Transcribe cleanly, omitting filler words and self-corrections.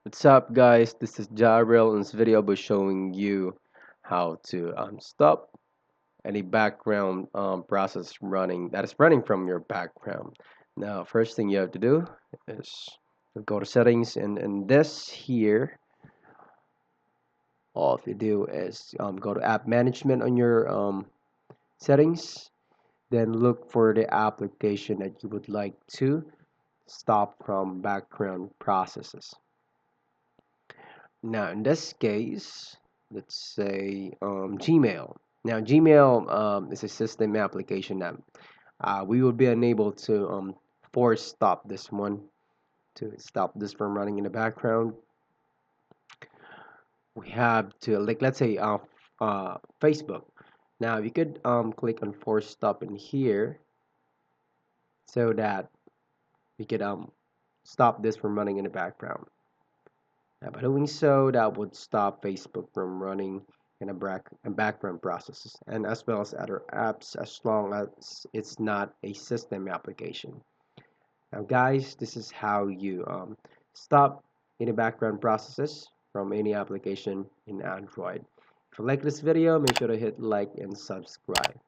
What's up, guys? This is Jarrell. In this video, I'll be showing you how to stop any background process running that is running from your background. Now, first thing you have to do is go to settings, and this here, all you do is go to app management on your settings, then look for the application that you would like to stop from background processes. Now, in this case, let's say Gmail. Now, Gmail is a system application that we will be unable to force stop this one to stop this from running in the background. We have to, like, let's say Facebook. Now, you could click on force stop in here so that we could stop this from running in the background. Now, by doing so, that would stop Facebook from running in a background processes and as well as other apps as long as it's not a system application. Now, guys, this is how you stop any background processes from any application in Android. If you like this video, make sure to hit like and subscribe.